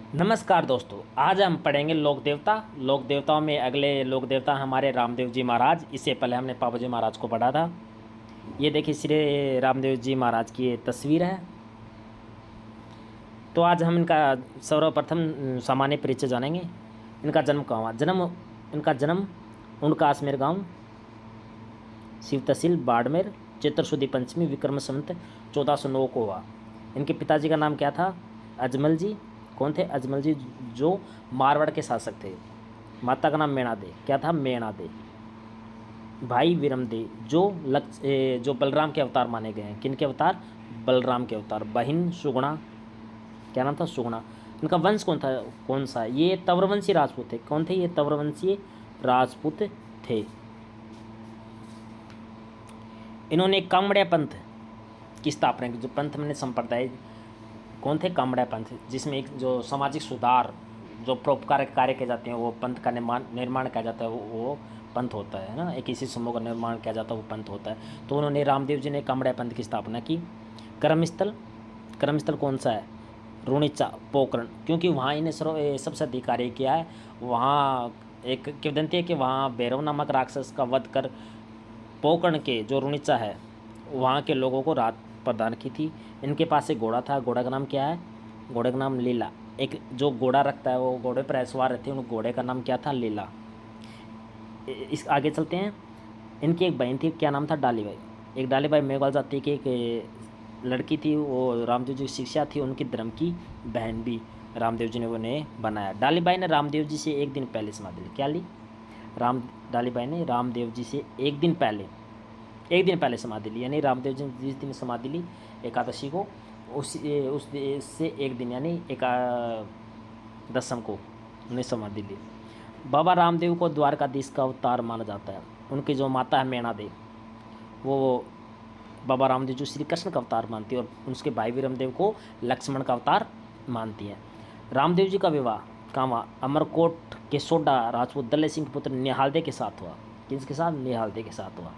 नमस्कार दोस्तों, आज हम पढ़ेंगे लोक देवता। लोक देवताओं में अगले लोक देवता हमारे रामदेव जी महाराज। इससे पहले हमने पापा जी महाराज को पढ़ा था। ये देखिए श्री रामदेव जी महाराज की ये तस्वीर है। तो आज हम इनका सर्वप्रथम सामान्य परिचय जानेंगे। इनका जन्म कहाँ हुआ? इनका जन्म उनका आसमेर गाँव, शिव तहसील बाड़मेर, चैत्र शुद्धी पंचमी विक्रम संवत 1409 को हुआ। इनके पिताजी का नाम क्या था? अजमल जी। कौन थे? अजमल जी, जो मारवाड़ के शासक थे। माता का नाम मेणा दे। क्या था? मेणा दे। भाई विरम दे, जो बलराम के अवतार माने गए हैं। किन के अवतार? बलराम के अवतार। बहन सुगुणा। क्या नाम था? सुगुणा। इनका वंश कौन सा? ये तवरवंशी राजपूत थे। कौन थे ये? तवरवंशी राजपूत थे। इन्होंने कामड़िया पंथ की स्थापना की। जो पंथ मैंने संप्रदाय कौन थे? कामड़िया पंथ, जिसमें एक जो सामाजिक सुधार, जो परोपकार कार्य किए जाते हैं, वो पंथ का निर्माण किया जाता है, वो पंथ होता है ना। एक इसी समूह का निर्माण किया जाता है, वो पंथ होता है। तो उन्होंने रामदेव जी ने कामड़िया पंथ की स्थापना की। कर्मस्थल कौन सा है? रुणिचा पोकरण, क्योंकि वहाँ इन्हें सबसे अधिक कार्य किया है। वहाँ एक किंवदंती है कि वहाँ भैरव नामक राक्षस का वध कर पोकर्ण के जो रुणिचा है वहाँ के लोगों को राहत प्रदान की थी। इनके पास एक घोड़ा था। घोड़ा का नाम क्या है? घोड़े का नाम लीला। एक जो घोड़ा रखता है वो घोड़े पर सवार रहते हैं, उन घोड़े का नाम क्या था? लीला। इस आगे चलते हैं। इनकी एक बहन थी, क्या नाम था? डालीबाई। एक डालीबाई मेघवाल जाति की एक लड़की थी। वो रामदेव जी की शिक्षा थी उनकी धर्म की बहन भी रामदेव जी ने उन्हें बनाया। डालीबाई ने रामदेव जी से एक दिन पहले समाधि ली। क्या ली? डालीबाई ने रामदेव जी से एक दिन पहले समाधि ली। यानी रामदेव जी ने जिस दिन समाधि ली एकादशी को, उस से एक दिन यानी दसम को उन्हें समाधि ली। बाबा रामदेव को द्वारकाधीश का अवतार माना जाता है। उनकी जो माता है मेणा देव, वो बाबा रामदेव जो श्री कृष्ण का अवतार मानती है, और उसके भाई विरमदेव को लक्ष्मण का अवतार मानती है। रामदेव जी का विवाह कहाँ हुआ? अमरकोट के सोडा राजपूत दल्ले सिंह के पुत्र निहालदे के साथ हुआ। किसके साथ? निहालदे के साथ हुआ।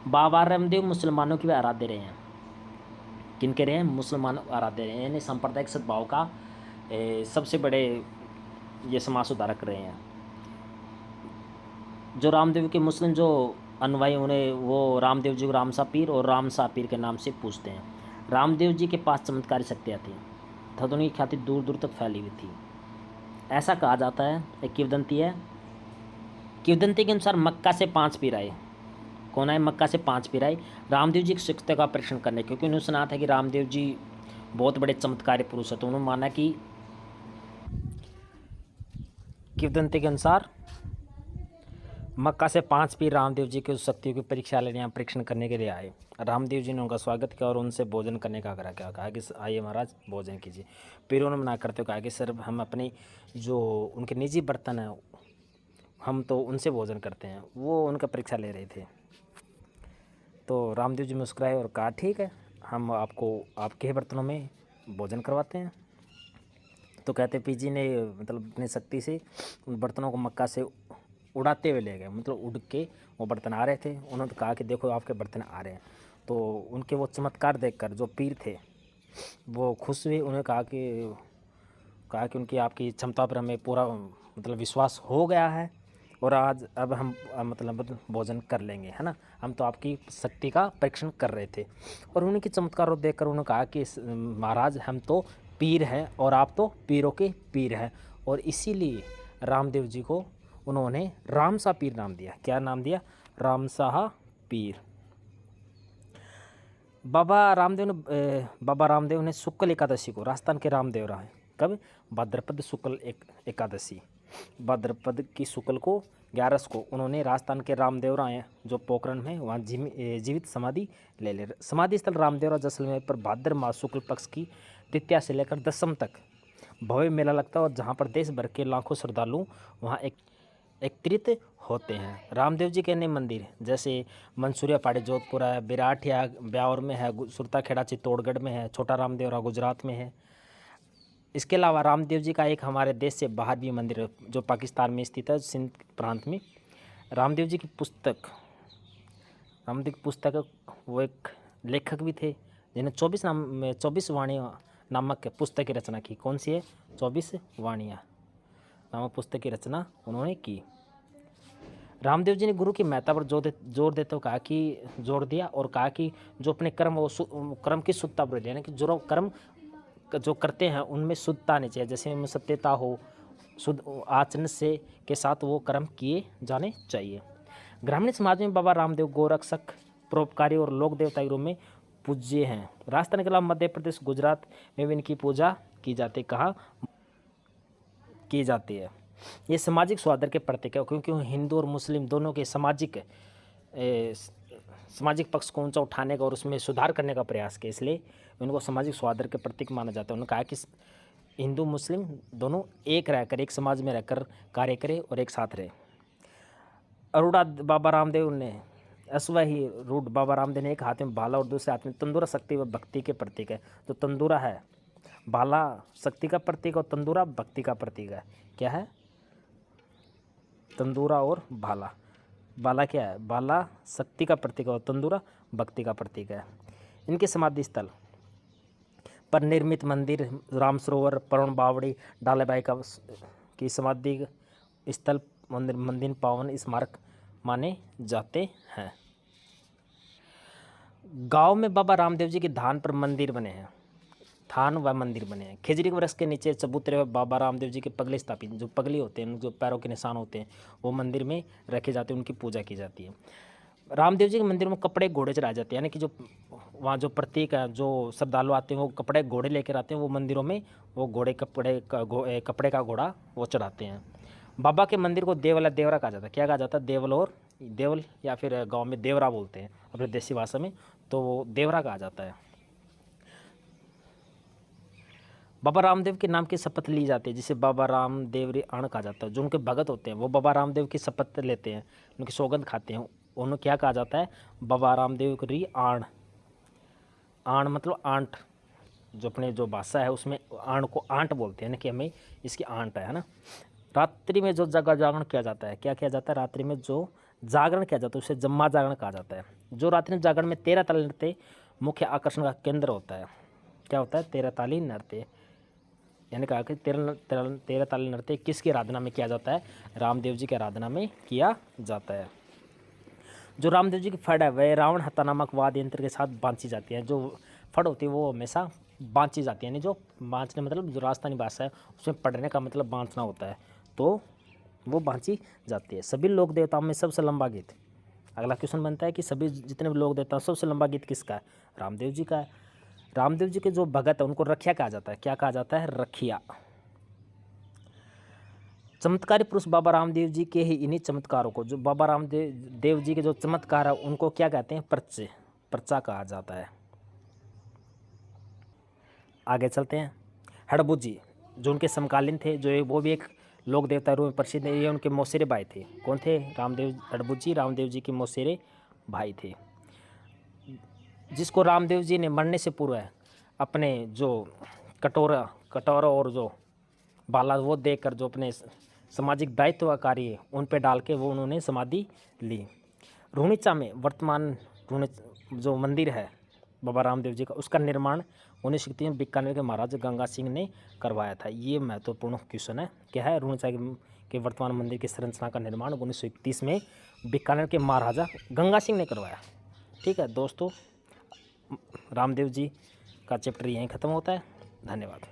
बाबा रामदेव मुसलमानों की भी आराध्य रहे हैं। किन के रहे हैं? मुसलमान आराध्य रहे हैं, यानी सांप्रदायिक सद्भाव का सबसे बड़े ये समाज सुधारक रहे हैं। जो रामदेव के मुस्लिम जो अनुयायी, उन्हें वो रामदेव जी को रामसा पीर और रामसा पीर के नाम से पूछते हैं। रामदेव जी के पास चमत्कारी शक्तियाँ थी तथा उनकी ख्याति दूर दूर तक फैली हुई थी। ऐसा कहा जाता है, एक किंवदंती है। किंवदंती के अनुसार मक्का से 5 पीर आए। कौन आए? मक्का से 5 पीर आए रामदेव जी की शक्ति का परीक्षण करने, क्योंकि उन्होंने सुना था कि रामदेव जी बहुत बड़े चमत्कारी पुरुष है। तो उन्होंने माना कि किंवदंती के अनुसार मक्का से 5 पीर रामदेव जी की उस शक्तियों की परीक्षा लेने या परीक्षण करने के लिए आए। रामदेव जी ने उनका स्वागत किया और उनसे भोजन करने का आग्रह किया। कहा कि आइए महाराज भोजन कीजिए। पीरों ने मना करते हुए कहा कि सर, हम अपनी जो उनके निजी बर्तन हैं हम तो उनसे भोजन करते हैं। वो उनका परीक्षा ले रहे थे। तो रामदेव जी मुस्कुराए और कहा ठीक है, हम आपको आपके बर्तनों में भोजन करवाते हैं। तो कहते पीजी ने मतलब अपनी शक्ति से उन बर्तनों को मक्का से उड़ाते हुए ले गए। मतलब उड़ के वो बर्तन आ रहे थे। उन्होंने कहा कि देखो आपके बर्तन आ रहे हैं। तो उनके वो चमत्कार देखकर जो पीर थे वो खुश हुए। उन्हें कहा कि उनकी आपकी क्षमता पर हमें पूरा मतलब विश्वास हो गया है, और आज अब हम मतलब भोजन कर लेंगे, है ना। हम तो आपकी शक्ति का परीक्षण कर रहे थे। और उनके चमत्कार को देखकर उन्होंने कहा कि महाराज, हम तो पीर हैं और आप तो पीरों के पीर हैं। और इसीलिए रामदेव जी को उन्होंने रामसा पीर नाम दिया। क्या नाम दिया? रामसा पीर। बाबा रामदेव ने शुक्ल एकादशी को, राजस्थान के रामदेव रहे कब? भाद्रपद शुक्ल एकादशी, भाद्रपद की शुक्ल को 11 को उन्होंने राजस्थान के रामदेव राय जो पोखरण में वहाँ जीवित समाधि ले समाधि स्थल रामदेवरा जैसलमेर पर भाद्र मास शुक्ल पक्ष की तृतीया से लेकर दसम तक भव्य मेला लगता है, और जहाँ पर देश भर के लाखों श्रद्धालु वहाँ एकत्रित होते हैं। रामदेव जी के अन्य मंदिर जैसे मंसूरिया पहाड़ी जोधपुर है, बिराठिया ब्यावर में है, सुरताखेड़ा चित्तौड़गढ़ में है, छोटा रामदेवरा गुजरात में है। इसके अलावा रामदेव जी का एक हमारे देश से बाहर भी मंदिर है जो पाकिस्तान में स्थित है, सिंध प्रांत में। रामदेव जी की पुस्तक वो एक लेखक भी थे जिन्हें 24 वाणियाँ नामक पुस्तक की रचना की। कौन सी है? 24 वाणियाँ नामक पुस्तक की रचना उन्होंने की। रामदेव जी ने गुरु की महत्ता पर जोर देते हुए कहा कि जोर दिया और कहा कि जो अपने कर्म वो कर्म की शुद्धता पर, यानी कि जो कर्म जो करते हैं उनमें शुद्धता आनी चाहिए, जैसे उनमें सत्यता हो, शुद्ध आचरण से के साथ वो कर्म किए जाने चाहिए। ग्रामीण समाज में बाबा रामदेव गोरक्षक, परोपकारी और लोक देवता के रूप में पूज्य हैं। राजस्थान के अलावा मध्य प्रदेश, गुजरात में भी इनकी पूजा की जाती है। कहाँ की जाती है? ये सामाजिक सौहार्द के प्रतीक है, क्योंकि हिंदू और मुस्लिम दोनों के सामाजिक पक्ष को ऊंचा उठाने का और उसमें सुधार करने का प्रयास किया, इसलिए उनको सामाजिक सौहार्द के प्रतीक माना जाता है। उन्होंने कहा कि हिंदू मुस्लिम दोनों एक रहकर, एक समाज में रहकर कार्य करें और एक साथ रहे। अरूढ़ा बाबा रामदेव ने अश्वही रूढ़ बाबा रामदेव ने एक हाथ में भाला और दूसरे हाथ में तंदूरा, शक्ति व भक्ति के प्रतीक है। तो तंदूरा है, भाला शक्ति का प्रतीक और तंदूरा भक्ति का प्रतीक है। क्या है? तंदूरा और भाला। भाला क्या है? भाला शक्ति का प्रतीक है और तंदूरा भक्ति का प्रतीक है। इनके समाधि स्थल पर निर्मित मंदिर, राम सरोवर, परण बावड़ी, डालेबाई की समाधि स्थल, मंदिर पावन स्मारक माने जाते हैं। गांव में बाबा रामदेव जी के धान पर मंदिर बने हैं, थान व मंदिर बने हैं। खिजड़ी के वृक्ष के नीचे चबूतरे में बाबा रामदेव जी के पगले स्थापित, जो पगले होते हैं, जो पैरों के निशान होते हैं, वो मंदिर में रखे जाते हैं, उनकी पूजा की जाती है। रामदेव जी के मंदिर में कपड़े घोड़े चढ़ाए जाते हैं, यानी कि जो वहाँ जो प्रतीक है, जो श्रद्धालु आते हैं वो कपड़े घोड़े लेकर आते हैं, वो मंदिरों में वो कपड़े का घोड़ा वो चढ़ाते हैं। बाबा के मंदिर को देवल या देवरा कहा जाता है। क्या कहा जाता है? देवल या फिर गाँव में देवरा बोलते हैं अपने देसी भाषा में, तो वो देवरा कहा जाता है। बाबा रामदेव के नाम की शपथ ली जाती है, जिसे बाबा रामदेव री आण कहा जाता है। जो उनके भगत होते हैं वो बाबा रामदेव की शपथ लेते हैं, उनकी सौगंध खाते हैं, उन्हें क्या कहा जाता है? बाबा रामदेव री आण। आण मतलब आंट, जो अपने जो भाषा है उसमें आण को आंट बोलते हैं ना, कि हमें इसकी आंट है ना। रात्रि में जो जागरण किया जाता है, क्या किया जाता है? रात्रि में जो जागरण किया जाता है उसे जम्मा जागरण कहा जाता है। जो रात्रि में जागरण में 13 ताली नृत्य मुख्य आकर्षण का केंद्र होता है। क्या होता है? 13 ताली नृत्य, यानी कहा कि 13 ताली नृत्य किसकी आराधना में किया जाता है? रामदेव जी की आराधना में किया जाता है। जो रामदेव जी की फड़ है वह रावण हत्ता नामक वाद्य यंत्र के साथ बांची जाती है। जो फड़ होती है वो हमेशा बांची जाती है, यानी जो बांचने मतलब जो राजस्थानी भाषा है उसमें पढ़ने का मतलब बांचना होता है, तो वो बांची जाती है। सभी लोक देवताओं में सबसे लंबा गीत, अगला क्वेश्चन बनता है कि सभी जितने भी लोक देवता हैं सबसे लंबा गीत किसका है? रामदेव जी का है। रामदेव जी के जो भगत है उनको रखिया कहा जाता है। क्या कहा जाता है? रखिया। चमत्कारी पुरुष बाबा रामदेव जी के ही इन्हीं चमत्कारों को, जो बाबा रामदेव जी के जो चमत्कार है उनको क्या कहते हैं? पर्चा कहा जाता है। आगे चलते हैं। हड़बुजी जो उनके समकालीन थे, जो वो भी एक लोक देवता रूप में प्रसिद्ध है, ये उनके मौसेरे भाई थे। कौन थे? हड़बुजी रामदेव जी के मौसेरे भाई थे, जिसको रामदेव जी ने मरने से पूर्व अपने जो कटोरा और जो बाला वो देकर जो अपने सामाजिक दायित्व का कार्य उन पे डाल के वो उन्होंने समाधि ली। रूणीचा में वर्तमान जो मंदिर है बाबा रामदेव जी का, उसका निर्माण 1931 में बीकानेर के महाराज गंगा सिंह ने करवाया था। ये महत्वपूर्ण क्वेश्चन है। क्या है? रूणीचा के वर्तमान मंदिर की संरचना का निर्माण 1931 में बीकानेर के महाराजा गंगा सिंह ने करवाया। ठीक है दोस्तों, रामदेव जी का चैप्टर यहीं ख़त्म होता है। धन्यवाद।